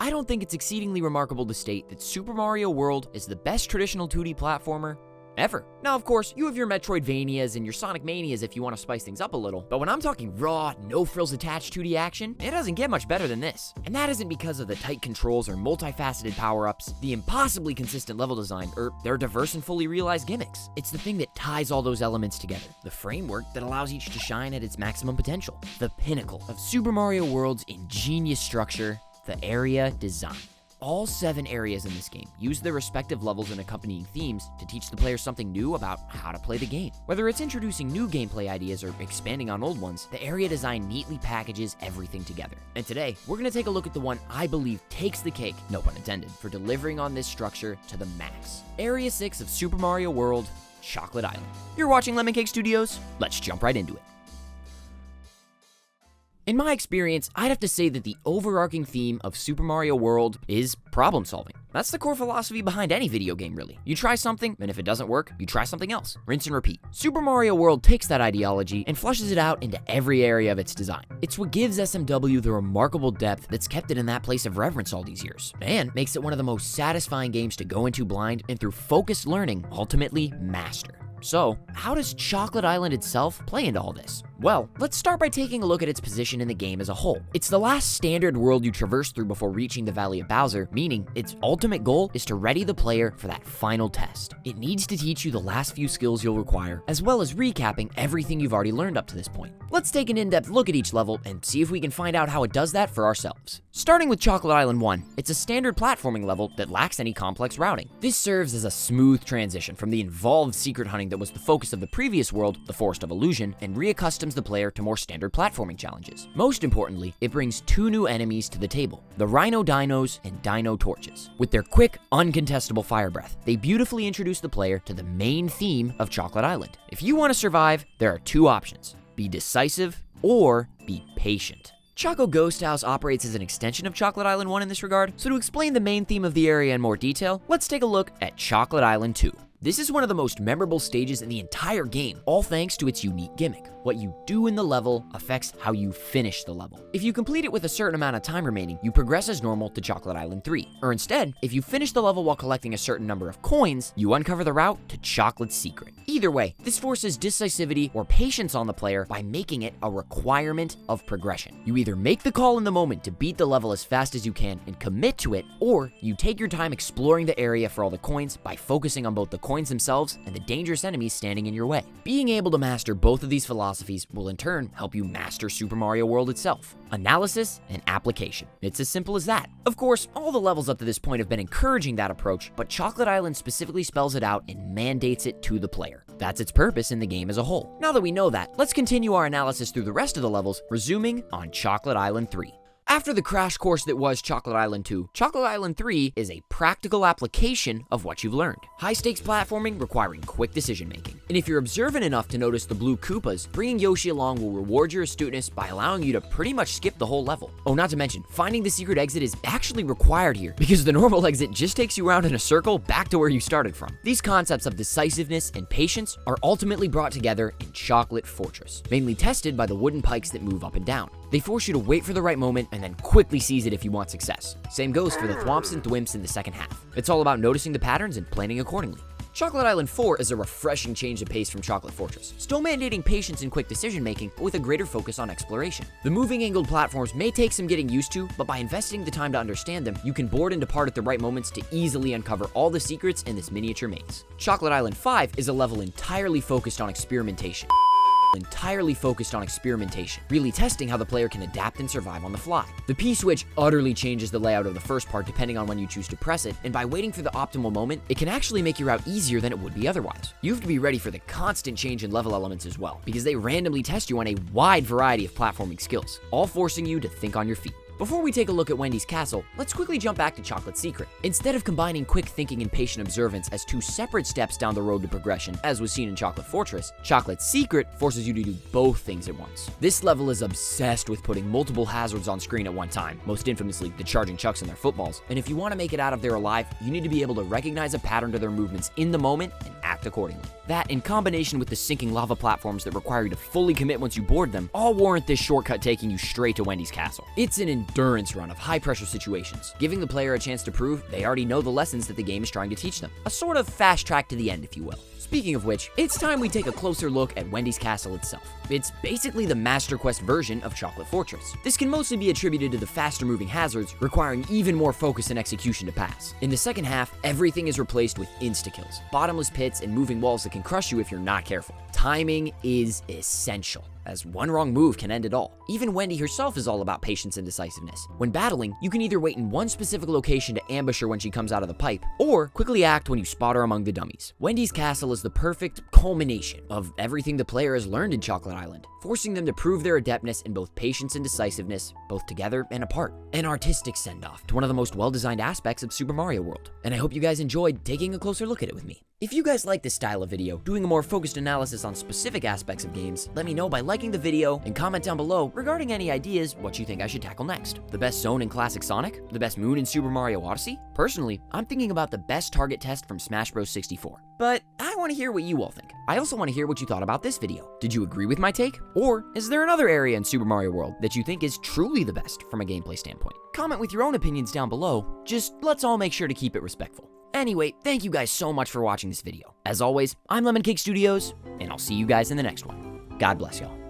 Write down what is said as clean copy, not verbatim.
I don't think it's exceedingly remarkable to state that Super Mario World is the best traditional 2D platformer ever. Now, of course, you have your Metroidvanias and your Sonic Manias if you want to spice things up a little, but when I'm talking raw, no-frills attached 2D action, it doesn't get much better than this. And that isn't because of the tight controls or multifaceted power-ups, the impossibly consistent level design, or their diverse and fully realized gimmicks. It's the thing that ties all those elements together, the framework that allows each to shine at its maximum potential, the pinnacle of Super Mario World's ingenious structure, the area design. All 7 areas in this game use their respective levels and accompanying themes to teach the player something new about how to play the game. Whether it's introducing new gameplay ideas or expanding on old ones, the area design neatly packages everything together. And today, we're going to take a look at the one I believe takes the cake, no pun intended, for delivering on this structure to the max. Area 6 of Super Mario World, Chocolate Island. You're watching Lemon Cake Studios, let's jump right into it. In my experience, I'd have to say that the overarching theme of Super Mario World is problem solving. That's the core philosophy behind any video game, really. You try something, and if it doesn't work, you try something else. Rinse and repeat. Super Mario World takes that ideology and flushes it out into every area of its design. It's what gives SMW the remarkable depth that's kept it in that place of reverence all these years, and makes it one of the most satisfying games to go into blind and through focused learning, ultimately master. So, how does Chocolate Island itself play into all this? Well, let's start by taking a look at its position in the game as a whole. It's the last standard world you traverse through before reaching the Valley of Bowser, meaning its ultimate goal is to ready the player for that final test. It needs to teach you the last few skills you'll require, as well as recapping everything you've already learned up to this point. Let's take an in-depth look at each level and see if we can find out how it does that for ourselves. Starting with Chocolate Island 1, it's a standard platforming level that lacks any complex routing. This serves as a smooth transition from the involved secret hunting that was the focus of the previous world, the Forest of Illusion, and reaccustoms the player to more standard platforming challenges. Most importantly, it brings 2 new enemies to the table, the Rhino Dinos and Dino Torches. With their quick, uncontestable fire breath, they beautifully introduce the player to the main theme of Chocolate Island. If you want to survive, there are 2 options: be decisive or be patient. Choco Ghost House operates as an extension of Chocolate Island 1 in this regard, so to explain the main theme of the area in more detail, let's take a look at Chocolate Island 2. This is one of the most memorable stages in the entire game, all thanks to its unique gimmick. What you do in the level affects how you finish the level. If you complete it with a certain amount of time remaining, you progress as normal to Chocolate Island 3. Or instead, if you finish the level while collecting a certain number of coins, you uncover the route to Chocolate's Secret. Either way, this forces decisivity or patience on the player by making it a requirement of progression. You either make the call in the moment to beat the level as fast as you can and commit to it, or you take your time exploring the area for all the coins by focusing on both the coins themselves and the dangerous enemies standing in your way. Being able to master both of these philosophies will in turn help you master Super Mario World itself. Analysis and application. It's as simple as that. Of course, all the levels up to this point have been encouraging that approach, but Chocolate Island specifically spells it out and mandates it to the player. That's its purpose in the game as a whole. Now that we know that, let's continue our analysis through the rest of the levels, resuming on Chocolate Island 3. After the crash course that was Chocolate Island 2, Chocolate Island 3 is a practical application of what you've learned. High-stakes platforming requiring quick decision-making. And if you're observant enough to notice the blue Koopas, bringing Yoshi along will reward your astuteness by allowing you to pretty much skip the whole level. Oh, not to mention, finding the secret exit is actually required here, because the normal exit just takes you around in a circle back to where you started from. These concepts of decisiveness and patience are ultimately brought together in Chocolate Fortress, mainly tested by the wooden pikes that move up and down. They force you to wait for the right moment and then quickly seize it if you want success. Same goes for the Thwomps and Thwimps in the second half. It's all about noticing the patterns and planning accordingly. Chocolate Island 4 is a refreshing change of pace from Chocolate Fortress, still mandating patience and quick decision-making, but with a greater focus on exploration. The moving angled platforms may take some getting used to, but by investing the time to understand them, you can board and depart at the right moments to easily uncover all the secrets in this miniature maze. Chocolate Island 5 is a level entirely focused on experimentation, really testing how the player can adapt and survive on the fly. The P-switch utterly changes the layout of the first part depending on when you choose to press it, and by waiting for the optimal moment, it can actually make your route easier than it would be otherwise. You have to be ready for the constant change in level elements as well, because they randomly test you on a wide variety of platforming skills, all forcing you to think on your feet. Before we take a look at Wendy's castle, let's quickly jump back to Chocolate's Secret. Instead of combining quick thinking and patient observance as 2 separate steps down the road to progression, as was seen in Chocolate Fortress, Chocolate's Secret forces you to do both things at once. This level is obsessed with putting multiple hazards on screen at one time, most infamously the charging Chucks and their footballs, and if you want to make it out of there alive, you need to be able to recognize a pattern to their movements in the moment and act accordingly. That, in combination with the sinking lava platforms that require you to fully commit once you board them, all warrant this shortcut taking you straight to Wendy's castle. It's an endurance run of high-pressure situations, giving the player a chance to prove they already know the lessons that the game is trying to teach them. A sort of fast track to the end, if you will. Speaking of which, it's time we take a closer look at Wendy's castle itself. It's basically the Master Quest version of Chocolate Fortress. This can mostly be attributed to the faster moving hazards, requiring even more focus and execution to pass. In the second half, everything is replaced with insta-kills, bottomless pits, and moving walls that can crush you if you're not careful. Timing is essential, as one wrong move can end it all. Even Wendy herself is all about patience and decisiveness. When battling, you can either wait in one specific location to ambush her when she comes out of the pipe, or quickly act when you spot her among the dummies. Wendy's castle is the perfect culmination of everything the player has learned in Chocolate Island, forcing them to prove their adeptness in both patience and decisiveness, both together and apart. An artistic send-off to one of the most well-designed aspects of Super Mario World, and I hope you guys enjoyed taking a closer look at it with me. If you guys like this style of video, doing a more focused analysis on specific aspects of games, let me know by liking the video and comment down below regarding any ideas what you think I should tackle next. The best zone in Classic Sonic? The best moon in Super Mario Odyssey? Personally, I'm thinking about the best target test from Smash Bros. 64. But I want to hear what you all think. I also want to hear what you thought about this video. Did you agree with my take? Or is there another area in Super Mario World that you think is truly the best from a gameplay standpoint? Comment with your own opinions down below. Just let's all make sure to keep it respectful. Anyway, thank you guys so much for watching this video. As always, I'm Lemon Cake Studios, and I'll see you guys in the next one. God bless y'all.